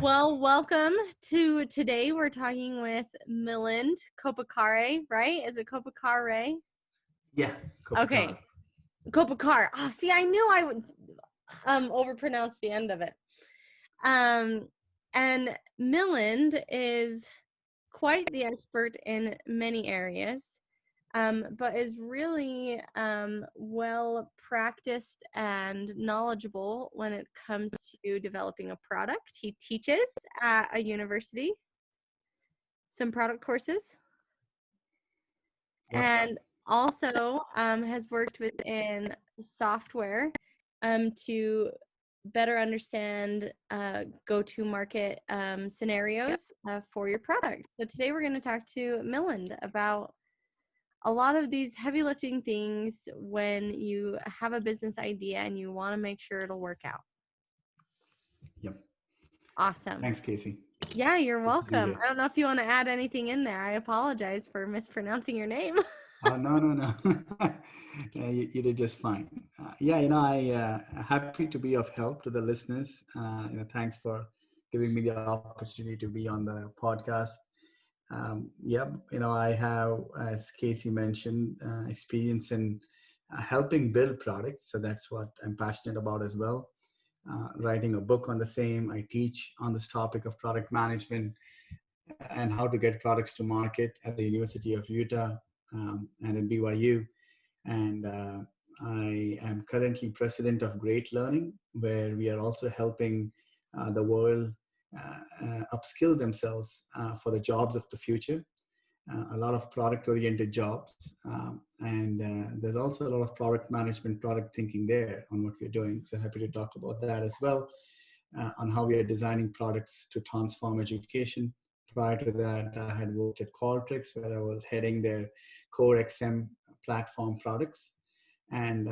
Well, welcome to today. We're talking with Milind Kopikare, right? Is it Kopikare? Yeah, Okay, Kopikare. Kopikare. Oh, see, I knew I would overpronounce the end of it. And Milind is quite the expert in many areas, but is really well practiced and knowledgeable when it comes to developing a product. He teaches at a university, some product courses, Yep. and also has worked within software to better understand go-to-market scenarios for your product. So today we're going to talk to Milind about a lot of these heavy lifting things when you have a business idea and you want to make sure it'll work out. Yep. Awesome. Thanks, Casey. Yeah, you're Good to be welcome. here. I don't know if you want to add anything in there. I apologize for mispronouncing your name. No. You did just fine. I happy to be of help to the listeners. Thanks for giving me the opportunity to be on the podcast. I have, as Casey mentioned, experience in helping build products. So that's what I'm passionate about as well. Writing a book on the same. I teach on this topic of product management and how to get products to market at the University of Utah and at BYU. And I am currently president of Great Learning, where we are also helping the world upskill themselves for the jobs of the future. A lot of product-oriented jobs. There's also a lot of product management, product thinking there on what we're doing. So happy to talk about that as well, on how we are designing products to transform education. Prior to that, I had worked at Qualtrics, where I was heading their core XM platform products. And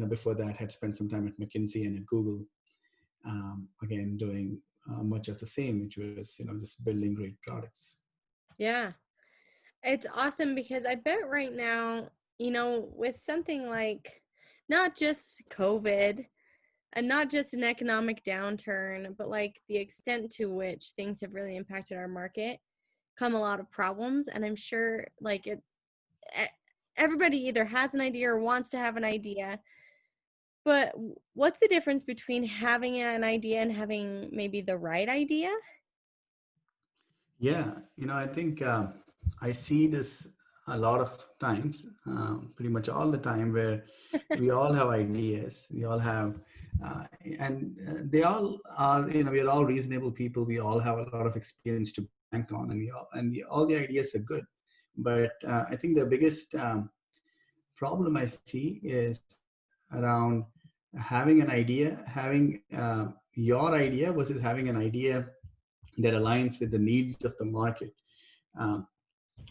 before that, had spent some time at McKinsey and at Google, again, doing much of the same, which was, just building great products. Yeah. It's awesome because I bet right now, with something like not just COVID and not just an economic downturn, but like the extent to which things have really impacted our market, come a lot of problems. And I'm sure everybody either has an idea or wants to have an idea. But what's the difference between having an idea and having maybe the right idea? Yeah, I think I see this a lot of times, pretty much all the time, where we all have ideas. We all have, they all are, we are all reasonable people. We all have a lot of experience to bank on, and all the ideas are good. But I think the biggest problem I see is around having an idea, having your idea versus having an idea that aligns with the needs of the market.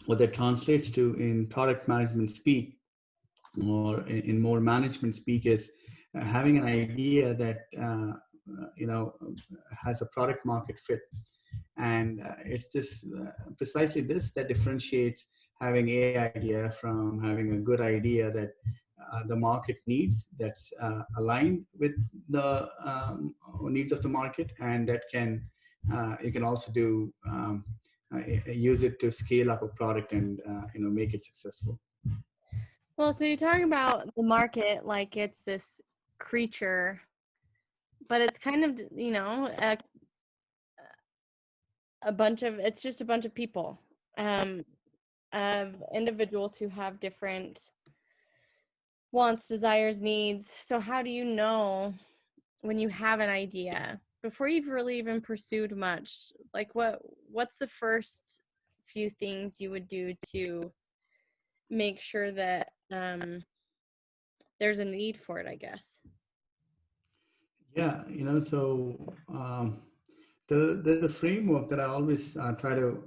What that translates to in product management speak, or in more management speak, is having an idea that has a product market fit. And it's this precisely this that differentiates having a idea from having a good idea that the market needs, that's aligned with the needs of the market, and that can you can also do use it to scale up a product and make it successful. Well, so you're talking about the market like it's this creature, but it's kind of, it's just a bunch of people, of individuals who have different wants, desires, needs. So how do you know when you have an idea before you've really even pursued much? Like what's the first few things you would do to make sure that there's a need for it, I guess? Yeah, so the framework that I always try to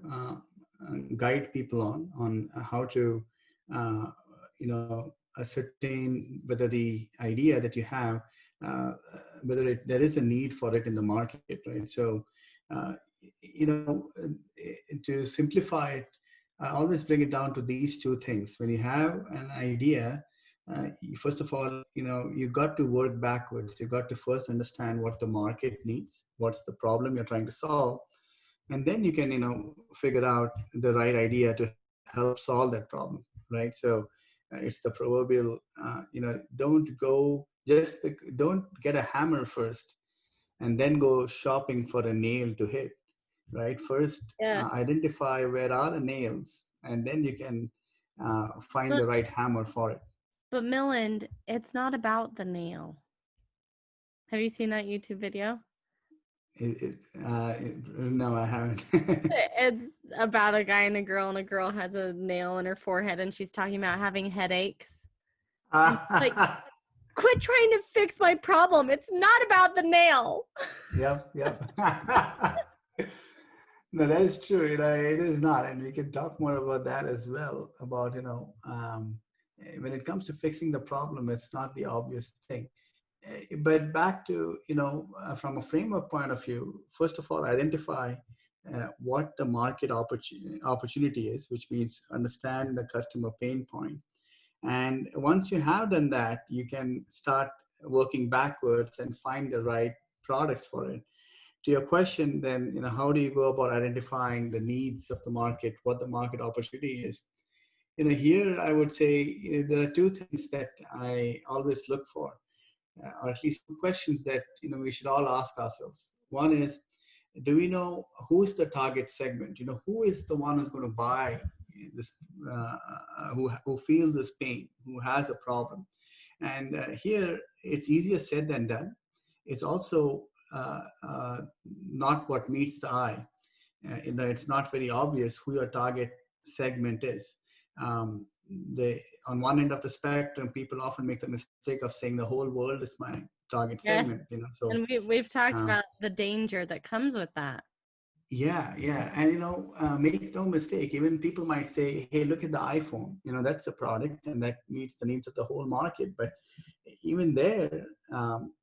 guide people on how to ascertain whether the idea that you have, whether there is a need for it in the market, right? So to simplify it, I always bring it down to these two things. When you have an idea, first of all, you got to work backwards. You got to first understand what the market needs, what's the problem you're trying to solve, and then you can, figure out the right idea to help solve that problem, right? So it's the proverbial, don't get a hammer first and then go shopping for a nail to hit, right? First, Yeah. identify where are the nails, and then you can find But the right hammer for it. but Milind, it's not about the nail. Have you seen that YouTube video? No, I haven't. It's about a guy and a girl has a nail in her forehead and she's talking about having headaches. And like, quit trying to fix my problem. It's not about the nail. Yep. No, that is true. It is not, and we can talk more about that as well. About when it comes to fixing the problem, it's not the obvious thing. But back to from a framework point of view, first of all, identify what the market opportunity is, which means understand the customer pain point. And once you have done that, you can start working backwards and find the right products for it. To your question, then, how do you go about identifying the needs of the market, what the market opportunity is? Here I would say there are two things that I always look for, or at least two questions that we should all ask ourselves. One is, do we know who's the target segment? Who is the one who's going to buy this, who feels this pain, who has a problem? And here it's easier said than done. It's also not what meets the eye. It's not very obvious who your target segment is. On one end of the spectrum, people often make the mistake of saying the whole world is my target Yeah. segment. So And we've talked uh, about the danger that comes with that. yeah, and make no mistake. Even people might say, "Hey, look at the iPhone. That's a product, and that meets the needs of the whole market." But even there,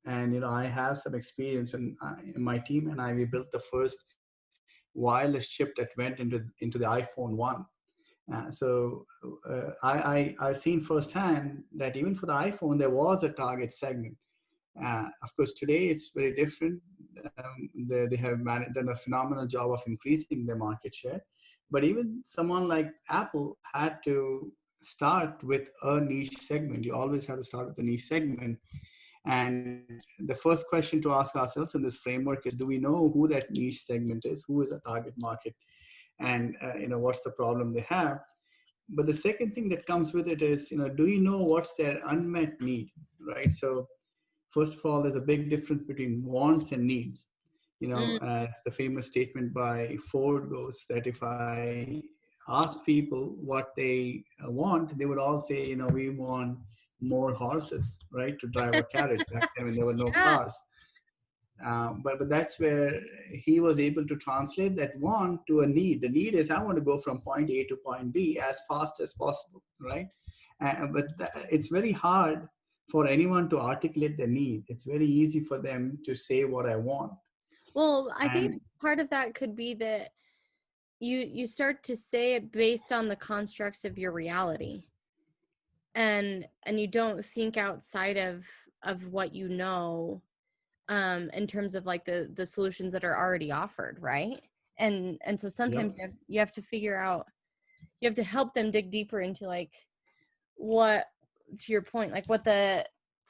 and I have some experience when my team and I we built the first wireless chip that went into the iPhone 1. I've seen firsthand that even for the iPhone there was a target segment. Of course, today it's very different. They have done a phenomenal job of increasing their market share. But even someone like Apple had to start with a niche segment. You always have to start with a niche segment. And the first question to ask ourselves in this framework is, do we know who that niche segment is? Who is a target market? And what's the problem they have? But the second thing that comes with it is, do you know what's their unmet need, right? So first of all, there's a big difference between wants and needs. The famous statement by Ford goes that if I ask people what they want, they would all say, we want more horses, right, to drive a carriage back then when there were no Yeah. cars. But that's where he was able to translate that want to a need. The need is, I want to go from point A to point B as fast as possible, right? It's very hard for anyone to articulate the need. It's very easy for them to say what I want. Well, I think And part of that could be that you start to say it based on the constructs of your reality. And you don't think outside of what you know, in terms of like the solutions that are already offered, right? And so sometimes yep, you have to figure out, you have to help them dig deeper into like what, to your point, like what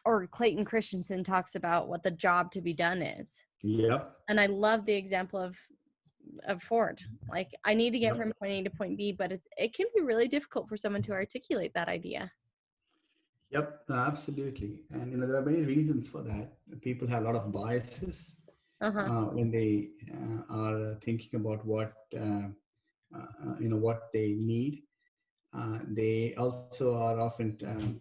or Clayton Christensen talks about what the job to be done is. yep, And I love the example of Ford. Like, I need to get yep. from point A to point B, but it can be really difficult for someone to articulate that idea. Yep, no, absolutely. And there are many reasons for that. People have a lot of biases Uh-huh. when they are thinking about what they need. They also are often,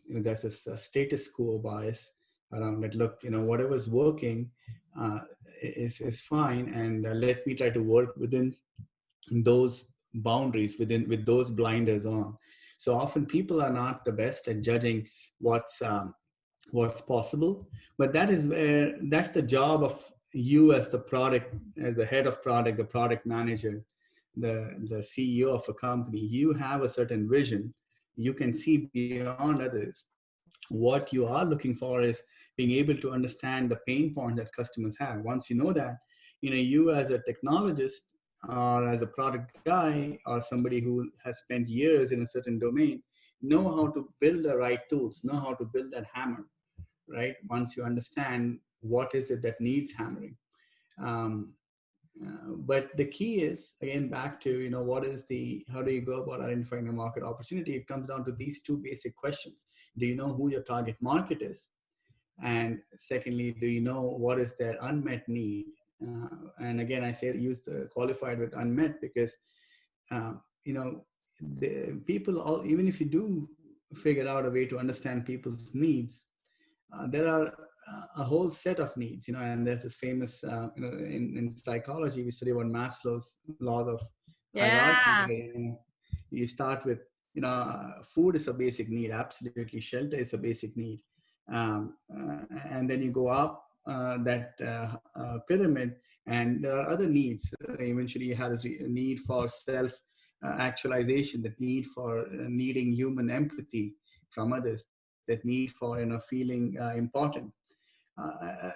there's this status quo bias around it. Look, whatever's working is fine, and let me try to work within those boundaries, with those blinders on. So often people are not the best at judging what's possible, but that's the job of you as the product, as the head of product, the product manager, the CEO of a company. You have a certain vision. You can see beyond others. What you are looking for is being able to understand the pain points that customers have. Once you know that, you as a technologist or as a product guy or somebody who has spent years in a certain domain, know how to build the right tools, know how to build that hammer, right? Once you understand what is it that needs hammering. Um, but the key is, again, back to, how do you go about identifying a market opportunity? It comes down to these two basic questions. Do you know who your target market is? And secondly, do you know what is their unmet need? And again, I say use the qualified with unmet because, uh, you know, the people, even if you do figure out a way to understand people's needs, there are a whole set of needs, and there's this famous, in psychology, we study about Maslow's laws of hierarchy, Yeah. where, you start with, food is a basic need, absolutely. Shelter is a basic need. And then you go up that pyramid, and there are other needs. Eventually, you have this need for self actualization, the need for needing human empathy from others, that need for feeling important,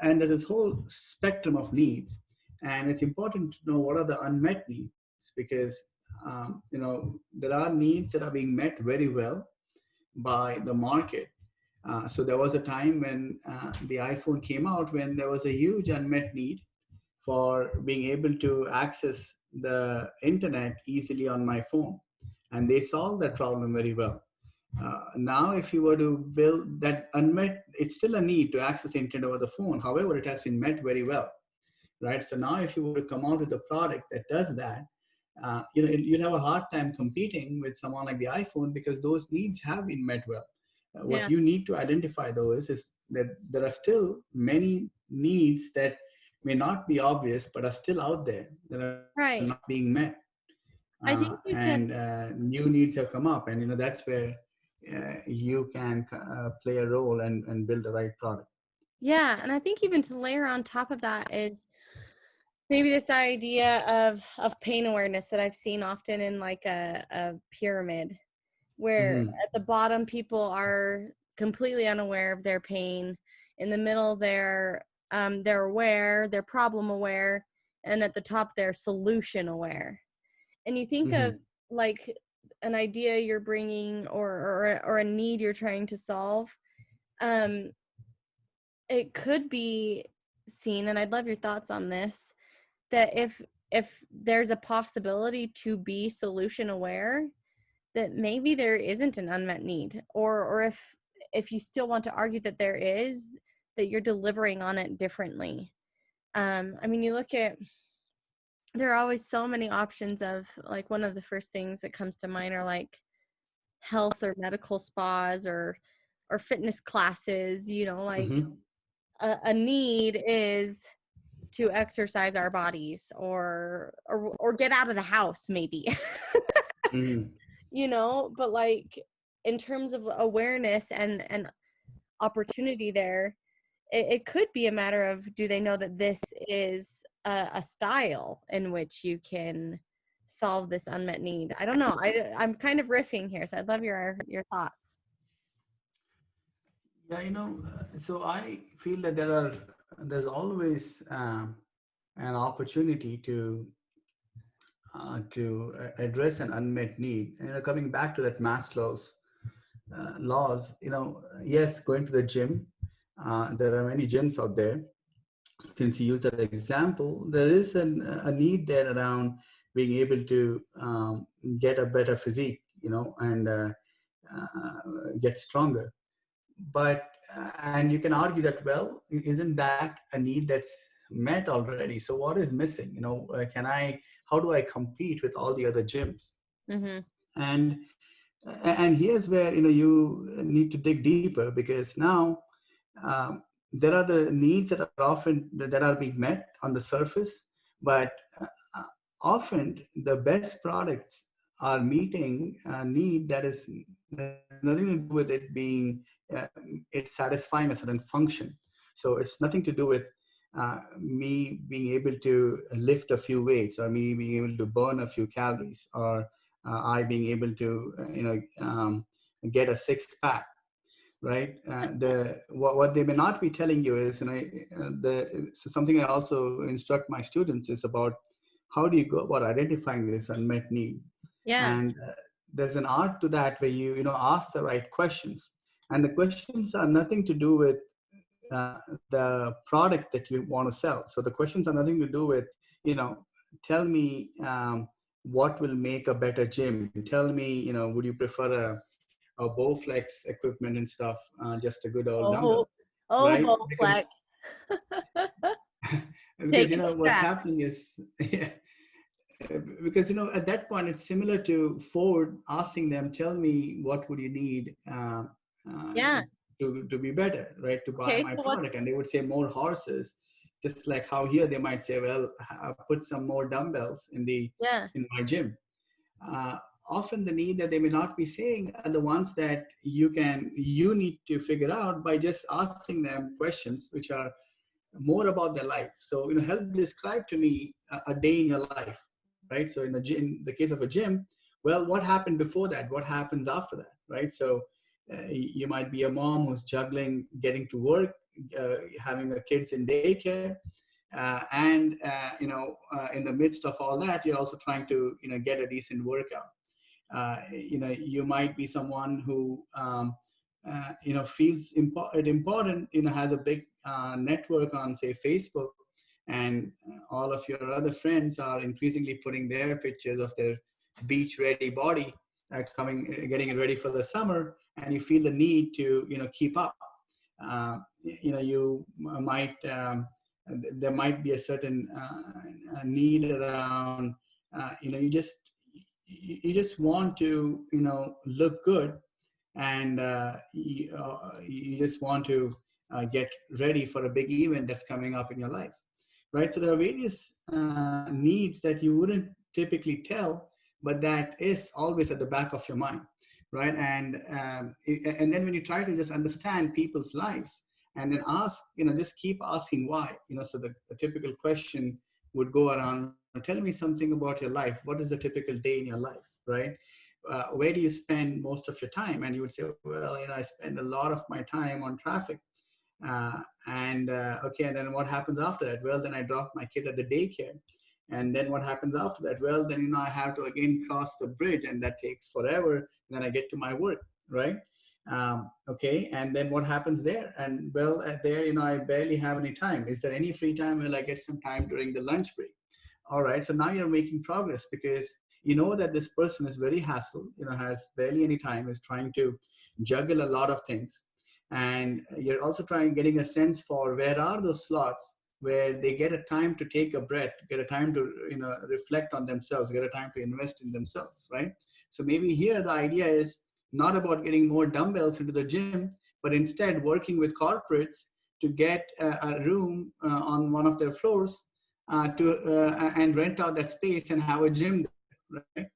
and there's this whole spectrum of needs, and it's important to know what are the unmet needs, because there are needs that are being met very well by the market. So there was a time when the iPhone came out, when there was a huge unmet need for being able to access the internet easily on my phone, and they solved that problem very well. Now, if you were to build that unmet, it's still a need to access the internet over the phone. However, it has been met very well, right? So now, if you were to come out with a product that does that, you'd have a hard time competing with someone like the iPhone, because those needs have been met well. What Yeah. you need to identify, though, is that there are still many needs that may not be obvious, but are still out there that are not Right. being met. I think you And can. new needs have come up, and that's where you can play a role and build the right product. Yeah, and I think even to layer on top of that is maybe this idea of pain awareness that I've seen often in like a pyramid, where Mm-hmm. at the bottom people are completely unaware of their pain. In the middle, they're aware, they're problem aware, and at the top they're solution aware. And you think Mm-hmm. of like an idea you're bringing, or a need you're trying to solve. Um, it could be seen, and I'd love your thoughts on this, that if there's a possibility to be solution aware, that maybe there isn't an unmet need, or if you still want to argue that there is, that you're delivering on it differently. I mean, you look at, there are always so many options of, like, one of the first things that comes to mind are like health or medical spas, or fitness classes, like Mm-hmm. a need is to exercise our bodies, or get out of the house maybe. Mm-hmm. But like, in terms of awareness and opportunity there, it could be a matter of, do they know that this is a style in which you can solve this unmet need? I don't know. I'm kind of riffing here, so I'd love your thoughts. Yeah, so I feel that there's always an opportunity to address an unmet need. And coming back to that Maslow's laws, yes, going to the gym. There are many gyms out there. Since you used that example, there is a need there around being able to get a better physique, and get stronger. But and you can argue that, well, isn't that a need that's met already? So what is missing? How do I compete with all the other gyms? Mm-hmm. and and here's where you need to dig deeper, because now um, there are the needs that are often that are being met on the surface, but uh, often the best products are meeting a need that is nothing to do with it being it's satisfying a certain function. So it's nothing to do with me being able to lift a few weights, or me being able to burn a few calories, or I being able to get a six pack. right? What they may not be telling you is, so something I also instruct my students is about how do you go about identifying this unmet need. Yeah. And there's an art to that where you ask the right questions, and the questions are nothing to do with the product that you want to sell. So the questions are nothing to do with, tell me what will make a better gym. Tell me, would you prefer a Bowflex equipment and stuff, just a good old Oh, dumbbell, oh, right? Bowflex. Because Taking the what's strap. happening is, yeah, because at that point it's similar to Ford asking them, tell me what would you need uh, Yeah. to be better, right, to buy Okay. my So what? product. And they would say more horses, just like how here they might say, well, put some more dumbbells Yeah. in my gym. uh, Often the need that they may not be saying are the ones that you need to figure out by just asking them questions which are more about their life. So, help describe to me a day in your life, right? So in the case of a gym, well, what happened before that? What happens after that, right? So you might be a mom who's juggling getting to work, having a kids in daycare, and in the midst of all that, you're also trying to get a decent workout. You might be someone who feels important, has a big network on, say, Facebook, and all of your other friends are increasingly putting their pictures of their beach ready body, getting it ready for the summer, and you feel the need to keep up. You might there might be a certain need around, you just want to look good, and you just want to get ready for a big event that's coming up in your life, right? So there are various needs that you wouldn't typically tell, but that is always at the back of your mind, right? And then when you try to just understand people's lives, and then ask, just keep asking why, so the typical question would go around, tell me something about your life. What is the typical day in your life, right? Where do you spend most of your time? And you would say, well, I spend a lot of my time on traffic. Okay, and then what happens after that? Well, then I drop my kid at the daycare. And then what happens after that? Well, then, I have to again cross the bridge, and that takes forever. And then I get to my work, right? Okay, and then what happens there? And well, there, I barely have any time. Is there any free time? Well, I get some time during the lunch break. All right, so now you're making progress, because you know that this person is very hassled, has barely any time, is trying to juggle a lot of things. And you're also getting a sense for where are those slots where they get a time to take a breath, get a time to reflect on themselves, get a time to invest in themselves, right? So maybe here the idea is not about getting more dumbbells into the gym, but instead working with corporates to get a room on one of their floors, and rent out that space and have a gym there, right?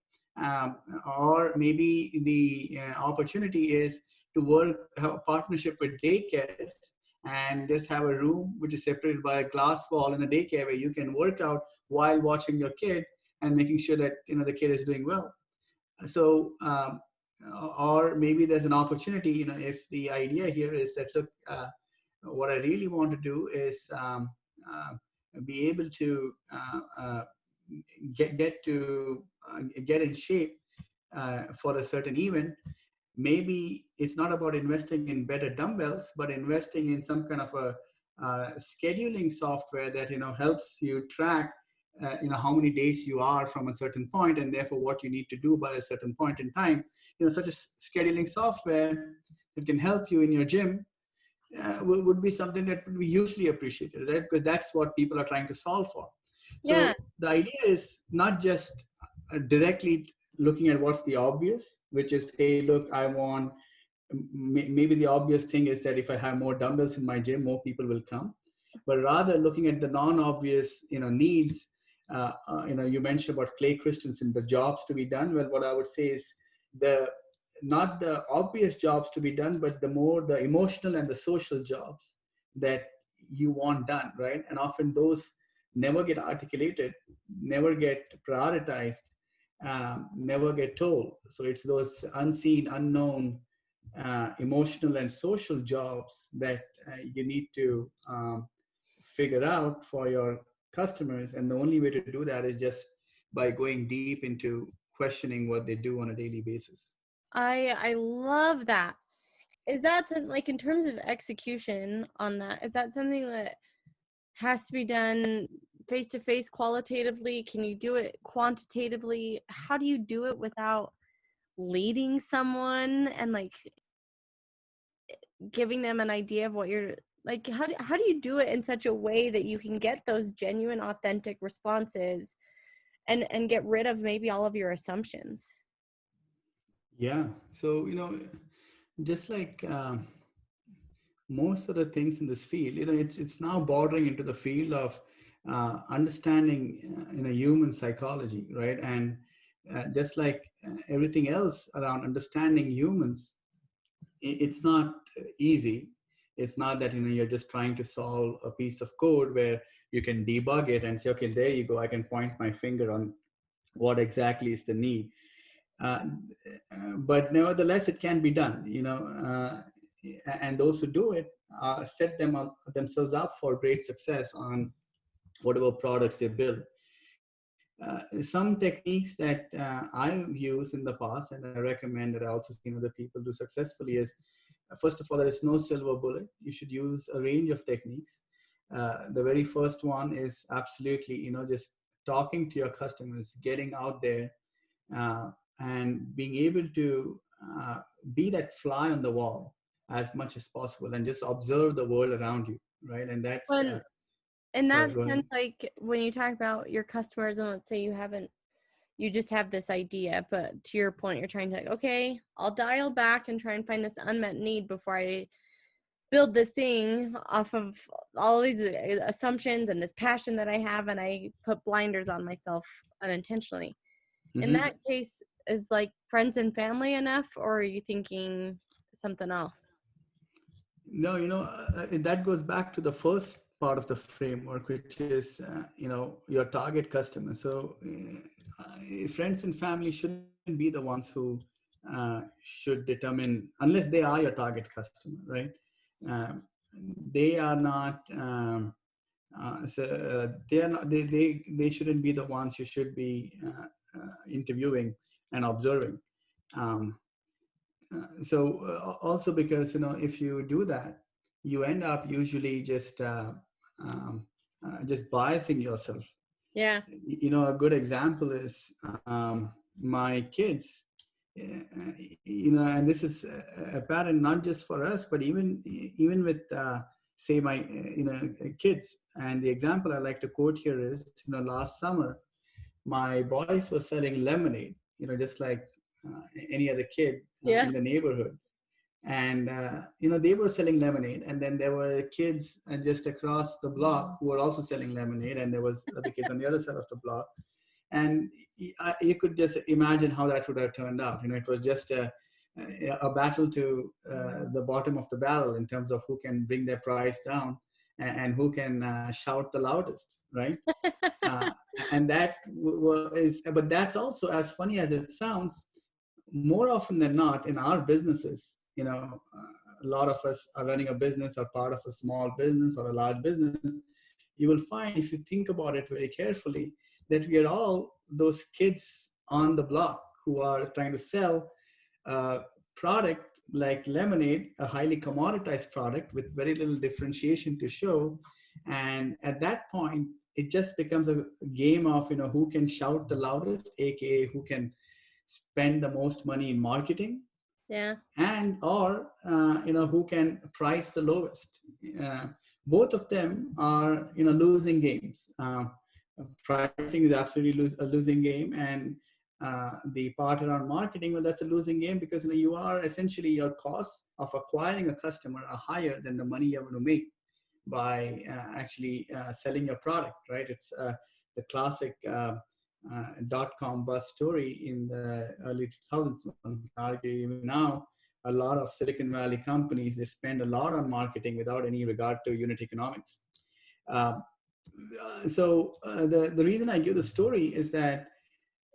Or maybe the opportunity is to have a partnership with daycares, and just have a room which is separated by a glass wall in the daycare, where you can work out while watching your kid and making sure that the kid is doing well. So or maybe there's an opportunity, if the idea here is that, look, what I really want to do is be able to get in shape for a certain event. Maybe it's not about investing in better dumbbells, but investing in some kind of a scheduling software that helps you track how many days you are from a certain point, and therefore what you need to do by a certain point in time. Such a scheduling software that can help you in your gym would be something that would be hugely appreciated, right? Because that's what people are trying to solve for. Yeah. So the idea is not just directly looking at what's the obvious, which is, hey, look, I want, maybe the obvious thing is that if I have more dumbbells in my gym, more people will come. But rather looking at the non-obvious, needs. You mentioned about Clay Christensen, the jobs to be done. Well, what I would say is not the obvious jobs to be done, but the emotional and the social jobs that you want done, right? And often those never get articulated, never get prioritized, never get told. So it's those unseen, unknown emotional and social jobs that you need to figure out for your customers. And the only way to do that is just by going deep into questioning what they do on a daily basis. I love that. Is that like in terms of execution on that? Is that something that has to be done face to face qualitatively? Can you do it quantitatively? How do you do it without leading someone and like giving them an idea of what you're like? How do you do it in such a way that you can get those genuine, authentic responses and get rid of maybe all of your assumptions? Yeah. So, just like most of the things in this field, it's now bordering into the field of understanding human psychology, right? And just like everything else around understanding humans, it's not easy. It's not that you're just trying to solve a piece of code where you can debug it and say, okay, there you go, I can point my finger on what exactly is the need. uh, but nevertheless it can be done, and those who do it set themselves up for great success on whatever products they build. Some techniques that I've used in the past and I recommend, that I also seen other people do successfully, is first of all, there is no silver bullet. You should use a range of techniques. The very first one is absolutely, just talking to your customers, getting out there, uh, and being able to be that fly on the wall as much as possible and just observe the world around you, right? And that's When in sorry, that go ahead. sense, like when you talk about your customers and let's say you just have this idea, but to your point, you're trying to like, okay, I'll dial back and try and find this unmet need before I build this thing off of all these assumptions and this passion that I have, and I put blinders on myself unintentionally. In Mm-hmm. that case, is like friends and family enough, or are you thinking something else? No, that goes back to the first part of the framework, which is, your target customer. So, friends and family shouldn't be the ones who should determine, unless they are your target customer, right? Um, they are not. They are not. They shouldn't be the ones you should be interviewing and observing. Um, also because if you do that, you end up usually um, just biasing yourself. Yeah. A good example is my kids. And this is apparent not just for us, but even with say my kids. And the example I like to quote here is, last summer my boys were selling lemonade, just like any other kid Yeah. in the neighborhood. And, they were selling lemonade. And then there were kids just across the block who were also selling lemonade. And there was other kids on the other side of the block. And you could just imagine how that would have turned out. It was just a battle to the bottom of the barrel in terms of who can bring their price down and who can shout the loudest, right? uh, and that is, but that's also, as funny as it sounds, more often than not in our businesses, a lot of us are running a business or part of a small business or a large business. You will find, if you think about it very carefully, that we are all those kids on the block who are trying to sell a product like lemonade, a highly commoditized product with very little differentiation to show. And at that point, it just becomes a game of, who can shout the loudest, aka who can spend the most money in marketing, Yeah. and or who can price the lowest. Both of them are losing games. Pricing is absolutely a losing game, and the part around marketing, well, that's a losing game, because you are essentially, your costs of acquiring a customer are higher than the money you're going to make by actually selling your product, right? It's the classic dot-com bust story in the early 2000s. One can argue even now, a lot of Silicon Valley companies, they spend a lot on marketing without any regard to unit economics. The reason I give the story is that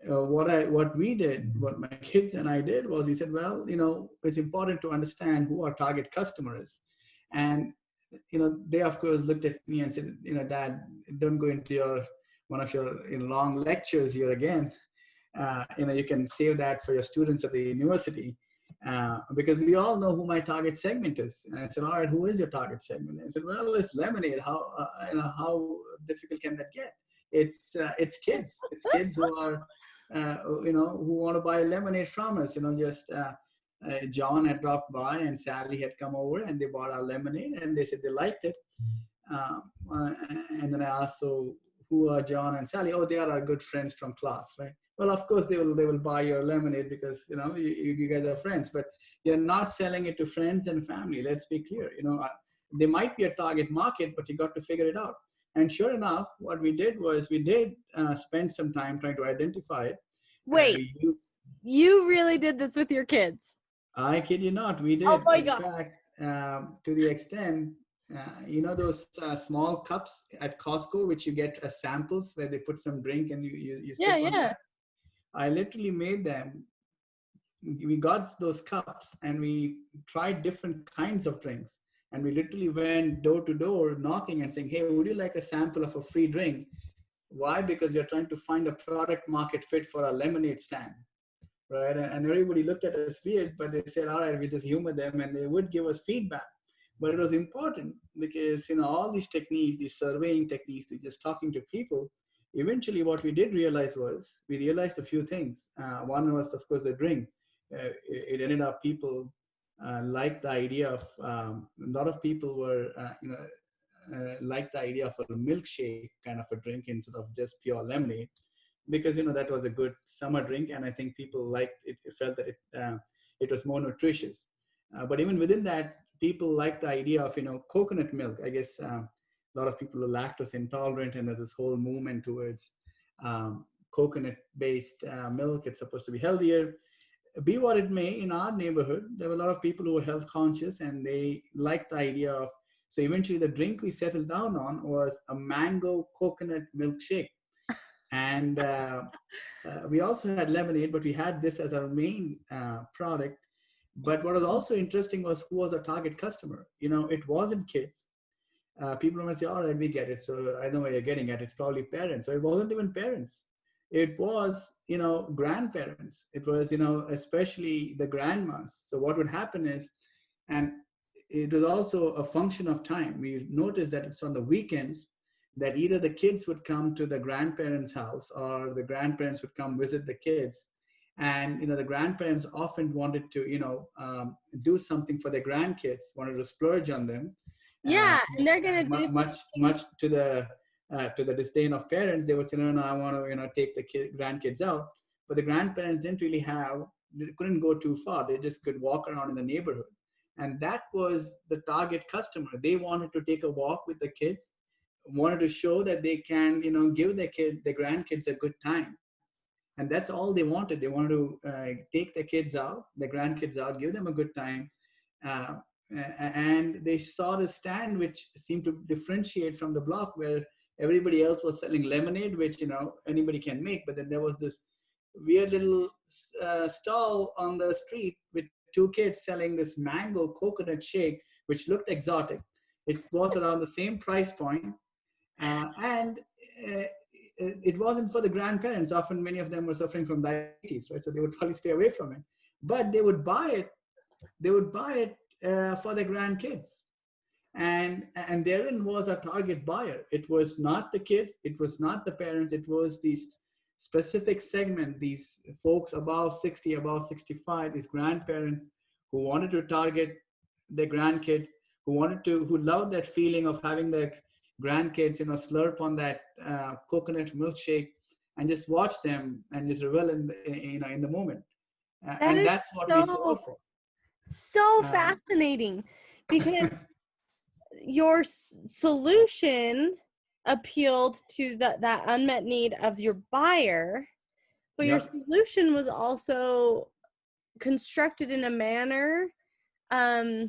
what we did, what my kids and I did was we said, well, it's important to understand who our target customer is. And, they of course looked at me and said, Dad, don't go into one of your long lectures here again. You can save that for your students at the university. Because we all know who my target segment is. And I said, all right, who is your target segment? And I said, well, it's lemonade. How difficult can that get? It's kids. It's kids who are, who want to buy lemonade from us. John had dropped by and Sally had come over and they bought our lemonade and they said they liked it. And then I asked, so who are John and Sally? Oh, they are our good friends from class, right? Well, of course they will buy your lemonade because you guys are friends, but you're not selling it to friends and family. Let's be clear. They might be a target market, but you got to figure it out. And sure enough, what we did was we did spend some time trying to identify it. Wait, you really did this with your kids? I kid you not, we did. Oh my In God. fact, to the extent, those small cups at Costco, which you get as samples where they put some drink and you sip on that. I literally made them. We got those cups and we tried different kinds of drinks. And we literally went door to door knocking and saying, hey, would you like a sample of a free drink? Why? Because you're trying to find a product market fit for a lemonade stand. Right? And everybody looked at us weird, but they said, all right, we just humor them and they would give us feedback. But it was important because, all these techniques, these surveying techniques, just talking to people, eventually what we did realize was, we realized a few things. One was, of course, the drink. It ended up people liked the idea of, a lot of people were, liked the idea of a milkshake kind of a drink instead of just pure lemonade. Because that was a good summer drink, and I think people liked it. Felt that it was more nutritious. But even within that, people liked the idea of coconut milk. I guess a lot of people are lactose intolerant, and there's this whole movement towards coconut-based milk. It's supposed to be healthier. Be what it may, in our neighborhood, there were a lot of people who were health conscious, and they liked the idea of. So eventually, the drink we settled down on was a mango coconut milkshake. And we also had lemonade, but we had this as our main product. But what was also interesting was who was our target customer. It wasn't kids. People might say, all right, we get it. So I know where you're getting at. It's probably parents. So it wasn't even parents. It was, grandparents. It was, especially the grandmas. So what would happen is, and it was also a function of time. We noticed that it's on the weekends that either the kids would come to the grandparents' house or the grandparents would come visit the kids. And, the grandparents often wanted to, do something for their grandkids, wanted to splurge on them. Yeah, and they're going to do much to the disdain of parents. They would say, no, I want to, take the grandkids out. But the grandparents they couldn't go too far. They just could walk around in the neighborhood. And that was the target customer. They wanted to take a walk with the kids, wanted to show that they can, give their grandkids a good time. And that's all they wanted. They wanted to take their kids out, their grandkids out, give them a good time. And they saw the stand, which seemed to differentiate from the block where everybody else was selling lemonade, which, anybody can make. But then there was this weird little stall on the street with two kids selling this mango coconut shake, which looked exotic. It was around the same price point. And it wasn't for the grandparents. Often many of them were suffering from diabetes, right? So they would probably stay away from it. But they would buy it. They would buy it for their grandkids. And therein was a target buyer. It was not the kids. It was not the parents. It was these specific segment, these folks above 60, above 65, these grandparents who wanted to target their grandkids, who loved that feeling of having their grandkids, slurp on that coconut milkshake and just watch them and just revel in the moment. And that's what we sold for. So fascinating, because your solution appealed to that unmet need of your buyer, but your solution was also constructed in a manner that,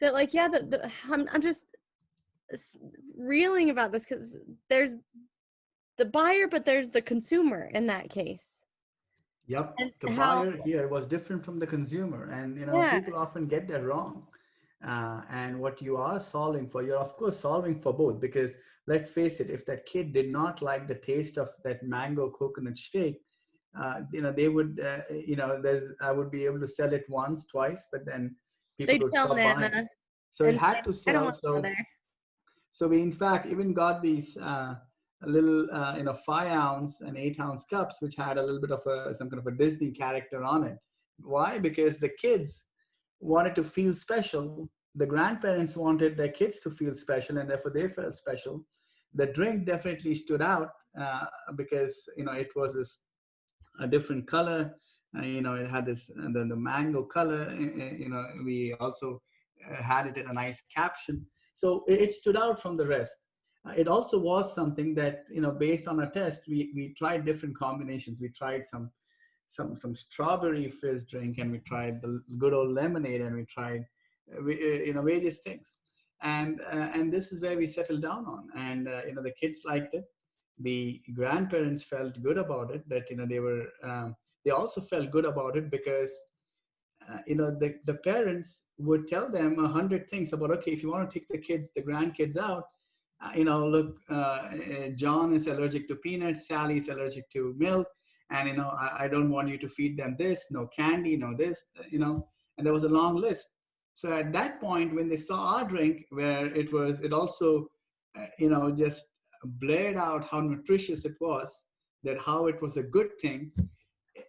like, I'm just reeling about this, because the buyer, but there's the consumer in that case. Yep. And The how, buyer here was different from the consumer. And, yeah, people often get that wrong. And what you are solving for, you're of course solving for both, because let's face it, if that kid did not like the taste of that mango coconut shake, they would, I would be able to sell it once, twice, but then people they would tell stop buying. Nana So it and had say, to I don't sell. want to go So there. so we in fact even got these little 5-ounce and 8-ounce cups, which had a little bit of some kind of a Disney character on it. Why? Because the kids wanted to feel special. The grandparents wanted their kids to feel special, and therefore they felt special. The drink definitely stood out because it was this a different color. It had this the mango color. We also had it in a nice caption, so it stood out from the rest. It also was something that based on a test, we tried different combinations. We tried some strawberry fizz drink, and we tried the good old lemonade, and we tried various things, and this is where we settled down on. And the kids liked it. The grandparents felt good about it, that they also felt good about it because the parents would tell them 100 things about, okay, if you want to take the grandkids out, look, John is allergic to peanuts, Sally is allergic to milk, and I don't want you to feed them this, no candy, no this, and there was a long list. So at that point, when they saw our drink, where it also just blared out how nutritious it was, that how it was a good thing,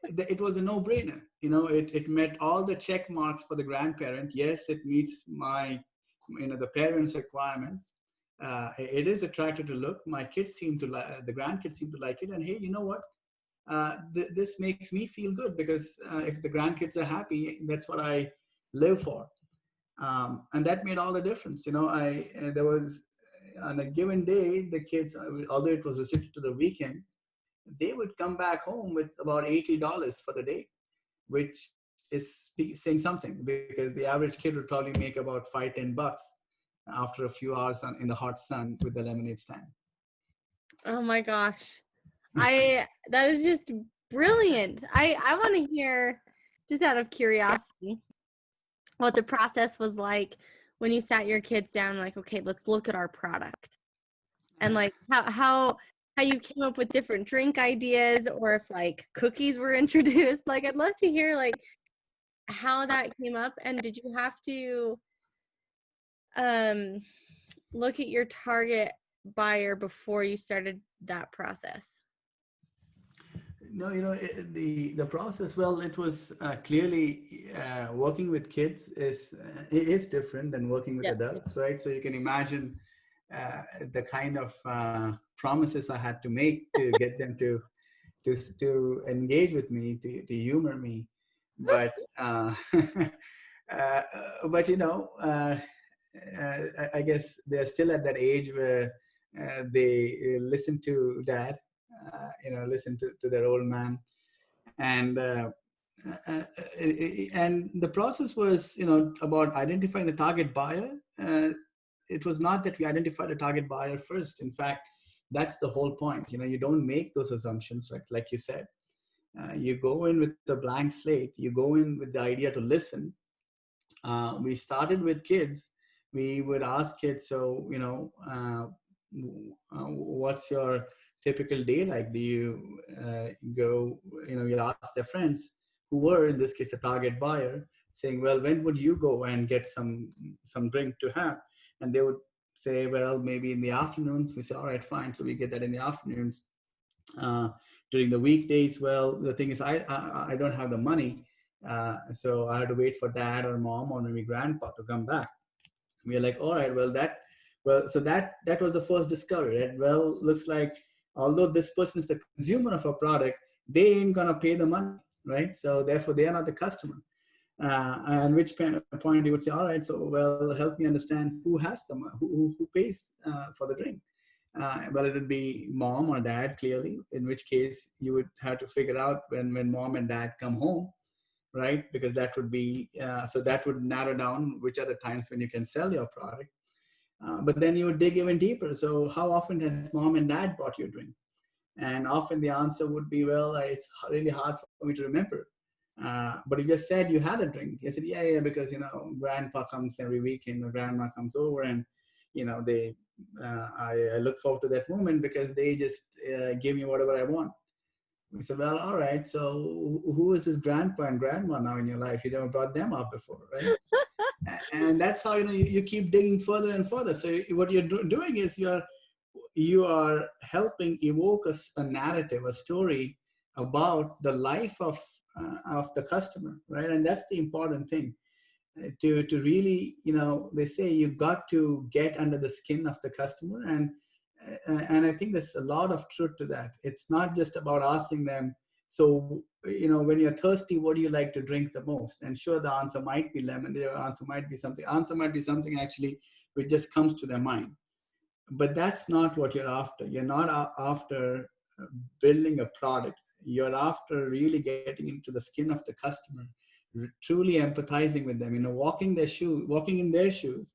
it was a no-brainer. It met all the check marks for the grandparent. Yes, it meets the parents' requirements. It is attractive to look. My kids seem to like, the grandkids seem to like it. And hey, you know what? This makes me feel good, because if the grandkids are happy, that's what I live for. And that made all the difference. There was, on a given day, the kids, although it was restricted to the weekend, they would come back home with about $80 for the day, which is saying something, because the average kid would probably make about $5-10 after a few hours in the hot sun with the lemonade stand. Oh my gosh. That is just brilliant. I want to hear, just out of curiosity, what the process was like when you sat your kids down, like, okay, let's look at our product, and like how you came up with different drink ideas, or if like cookies were introduced. Like, I'd love to hear like how that came up, and did you have to look at your target buyer before you started that process? No, the process. Well, it was clearly working with kids is different than working with Yeah. adults, right? So you can imagine the kind of promises I had to make to get them to engage with me, to humor me. But uh, but I guess they're still at that age where they listen to dad, listen to their old man, and uh, and the process was about identifying the target buyer. It was not that we identified a target buyer first. In fact, that's the whole point. You don't make those assumptions, right? Like you said, you go in with a blank slate. You go in with the idea to listen. We started with kids. We would ask kids, so what's your typical day like? Do you go, you ask their friends who were in this case a target buyer, saying, well, when would you go and get some drink to have? And they would say, well, maybe in the afternoons. We say, all right, fine. So we get that in the afternoons. During the weekdays, well, the thing is, I don't have the money, so I had to wait for dad or mom or maybe grandpa to come back. We are like, all right, so that was the first discovery. Right? Well, looks like although this person is the consumer of a product, they ain't gonna pay the money, right? So therefore, they are not the customer. And which point you would say, all right, so well, help me understand who has the money, who pays for the drink. Well, it would be mom or dad, clearly, in which case you would have to figure out when mom and dad come home, right? Because that would be, so that would narrow down which are the times when you can sell your product. But then you would dig even deeper. So how often has mom and dad bought your drink? And often the answer would be, well, it's really hard for me to remember. But you just said you had a drink. I said, yeah, because, grandpa comes every weekend, or grandma comes over, and, I look forward to that moment because they just give me whatever I want. We said, well, all right. So who is this grandpa and grandma now in your life? You never brought them up before, right? And that's how, you keep digging further and further. So what you're doing is you are helping evoke a narrative, a story about the life of the customer, right? And that's the important thing. To really, they say you got to get under the skin of the customer, and I think there's a lot of truth to that. It's not just about asking them, so, when you're thirsty, what do you like to drink the most? And sure, the answer might be lemon, the answer might be something actually which just comes to their mind. But that's not what you're after. You're not after building a product. You're after really getting into the skin of the customer, truly empathizing with them, walking in their shoes,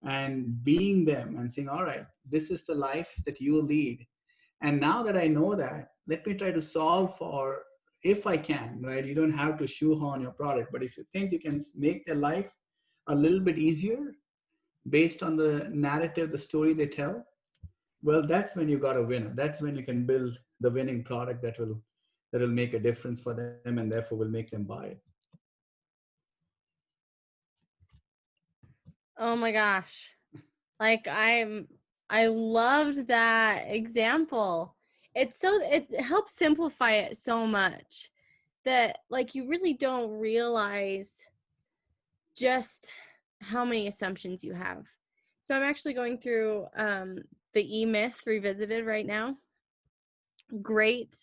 and being them, and saying, all right, this is the life that you lead. And now that I know that, let me try to solve for, if I can, right? You don't have to shoehorn your product, but if you think you can make their life a little bit easier based on the narrative, the story they tell, well, that's when you got a winner. That's when you can build the winning product that will make a difference for them, and therefore will make them buy it. Oh my gosh. Like I loved that example. It helps simplify it so much that like you really don't realize just how many assumptions you have. So I'm actually going through the E-Myth Revisited right now. Great,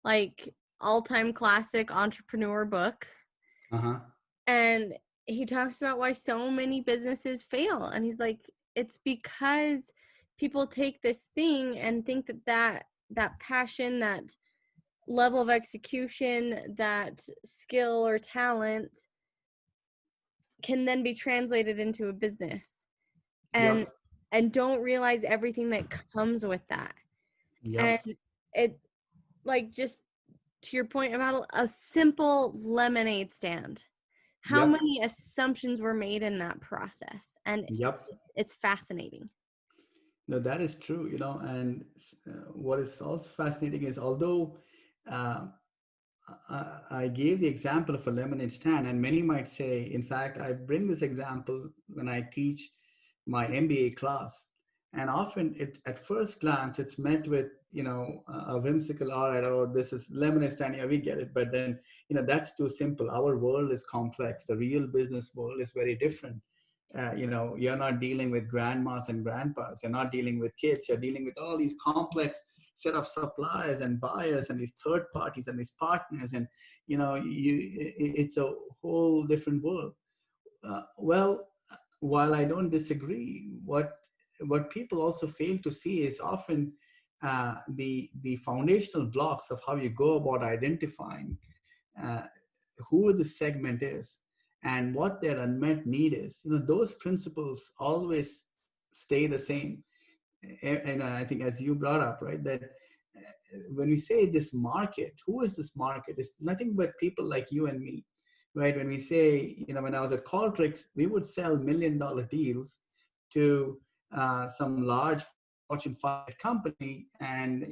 like all-time classic entrepreneur book. Uh-huh. And he talks about why so many businesses fail. And he's like, it's because people take this thing and think that passion, that level of execution, that skill or talent can then be translated into a business, and Yep. and don't realize everything that comes with that. Yep. And it, like, just to your point about a simple lemonade stand, how Yep. many assumptions were made in that process, and Yep. it's fascinating. No, that is true, and what is also fascinating is, although uh, I gave the example of a lemonade stand, and many might say, in fact, I bring this example when I teach my MBA class. And often, at first glance, it's met with, a whimsical, all right, oh, this is lemonade stand, yeah, we get it. But then, that's too simple. Our world is complex. The real business world is very different. You're not dealing with grandmas and grandpas. You're not dealing with kids. You're dealing with all these complex set of suppliers and buyers and these third parties and these partners, and it's a whole different world. Well, while I don't disagree, what people also fail to see is often the foundational blocks of how you go about identifying uh, who the segment is and what their unmet need is. Those principles always stay the same. And I think, as you brought up, right, that when we say this market, who is this market? It's nothing but people like you and me, right? When we say, when I was at Qualtrics, we would sell $1 million deals to some large Fortune 500 company, and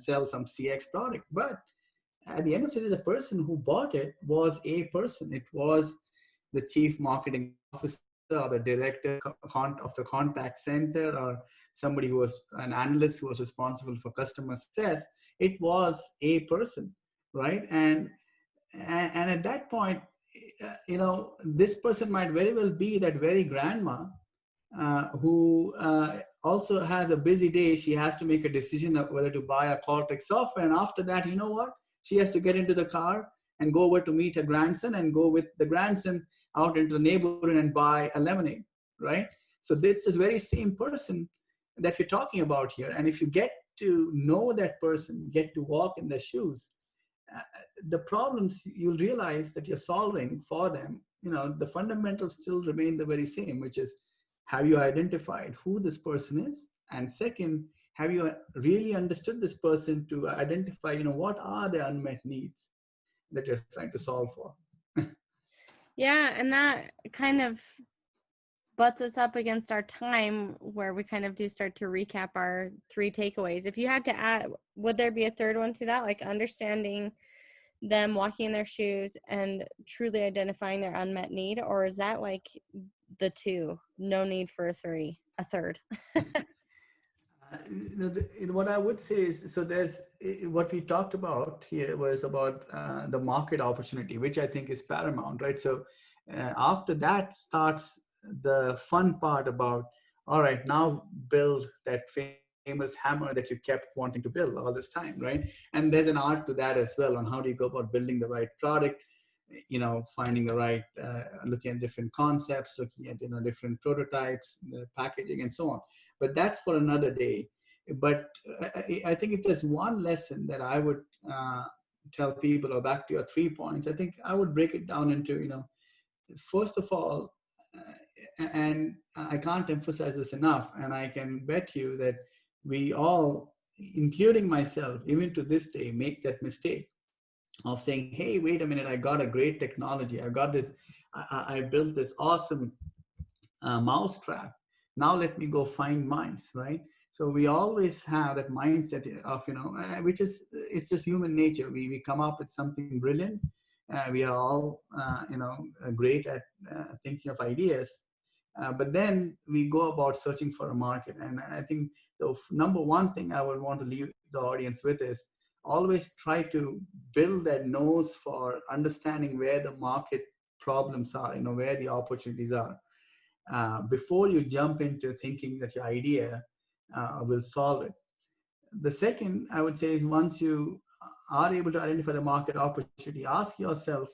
sell some CX product. But at the end of the day, the person who bought it was a person. It was the chief marketing officer, or the director of the contact center, or somebody who was an analyst who was responsible for customer success. It was a person, right? And at that point, this person might very well be that very grandma who also has a busy day. She has to make a decision of whether to buy a Qualtrics software. And after that, you know what? She has to get into the car and go over to meet her grandson, and go with the grandson out into the neighborhood and buy a lemonade, right? So this is very same person that we're talking about here. And if you get to know that person, get to walk in their shoes, uh, the problems you'll realize that you're solving for them, the fundamentals still remain the very same, which is, have you identified who this person is? And second, have you really understood this person to identify, what are the unmet needs that you're trying to solve for? Yeah, and that kind of butts us up against our time, where we kind of do start to recap our 3 takeaways. If you had to add, would there be a third one to that? Like understanding them, walking in their shoes, and truly identifying their unmet need? Or is that like the 2? No need for a third? What I would say is, so there's what we talked about here was about the market opportunity, which I think is paramount, right? So after that starts the fun part about, all right, now build that famous hammer that you kept wanting to build all this time, right? And there's an art to that as well, on how do you go about building the right product, finding the right, looking at different concepts, looking at, different prototypes, packaging, and so on. But that's for another day. But I think if there's one lesson that I would tell people, or back to your 3 points, I think I would break it down into, first of all, and I can't emphasize this enough, and I can bet you that we all, including myself, even to this day, make that mistake of saying, hey, wait a minute, I got a great technology. I got this, I built this awesome mouse trap. Now let me go find mice, right? So we always have that mindset of, which is, it's just human nature. We come up with something brilliant. We are all, great at thinking of ideas. But then we go about searching for a market. And I think the number one thing I would want to leave the audience with is always try to build that nose for understanding where the market problems are, where the opportunities are, before you jump into thinking that your idea will solve it. The second, I would say, is once you are able to identify the market opportunity, ask yourself,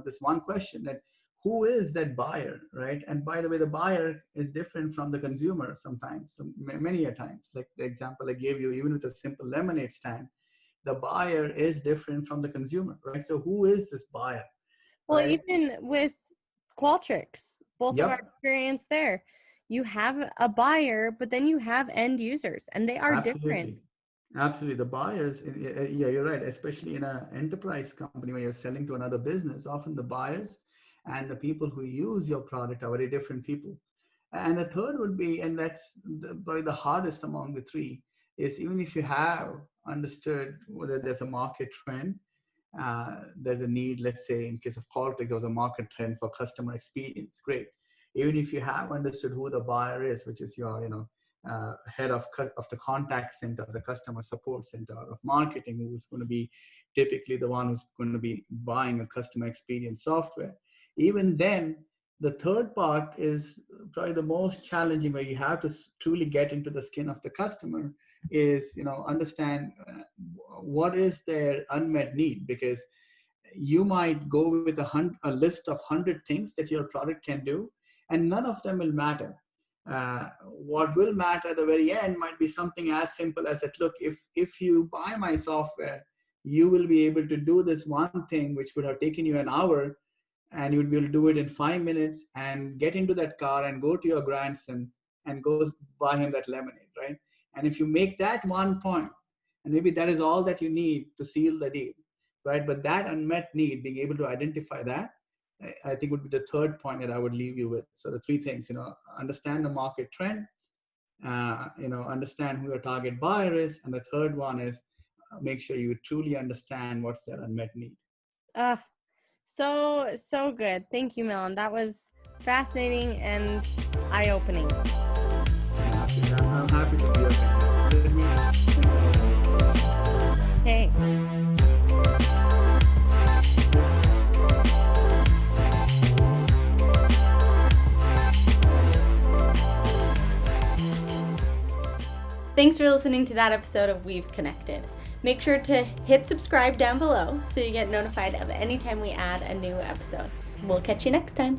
this one question, that who is that buyer, right? And by the way, the buyer is different from the consumer sometimes, so many a times. Like the example I gave you, even with a simple lemonade stand, the buyer is different from the consumer, right? So who is this buyer? Well, Right? even with Qualtrics, both of our Yep. experience there, you have a buyer, but then you have end users, and they are different. Absolutely. Absolutely. The buyers, yeah, you're right. Especially in an enterprise company where you're selling to another business, often the buyers and the people who use your product are very different people. And the third would be, and that's probably the hardest among the 3, is even if you have understood whether there's a market trend, there's a need, let's say in case of Qualtrics, there was a market trend for customer experience. Great. Even if you have understood who the buyer is, which is your, head of the contact center, the customer support center, of marketing, who's going to be typically the one who's going to be buying a customer experience software. Even then, the third part is probably the most challenging, where you have to truly get into the skin of the customer, is, understand what is their unmet need, because you might go with a list of 100 things that your product can do, and none of them will matter. What will matter at the very end might be something as simple as that, look, if you buy my software, you will be able to do this one thing which would have taken you an hour, and you would be able to do it in 5 minutes, and get into that car and go to your grandson and go buy him that lemonade, right? And if you make that one point, and maybe that is all that you need to seal the deal, right? But that unmet need, being able to identify that, I think would be the third point that I would leave you with. So the 3 things, understand the market trend, understand who your target buyer is, and the third one is make sure you truly understand what's their unmet need. So good. Thank you, Milind. That was fascinating and eye-opening. I'm happy to be here. Okay. Thanks for listening to that episode of We've Connected. Make sure to hit subscribe down below so you get notified of any time we add a new episode. We'll catch you next time.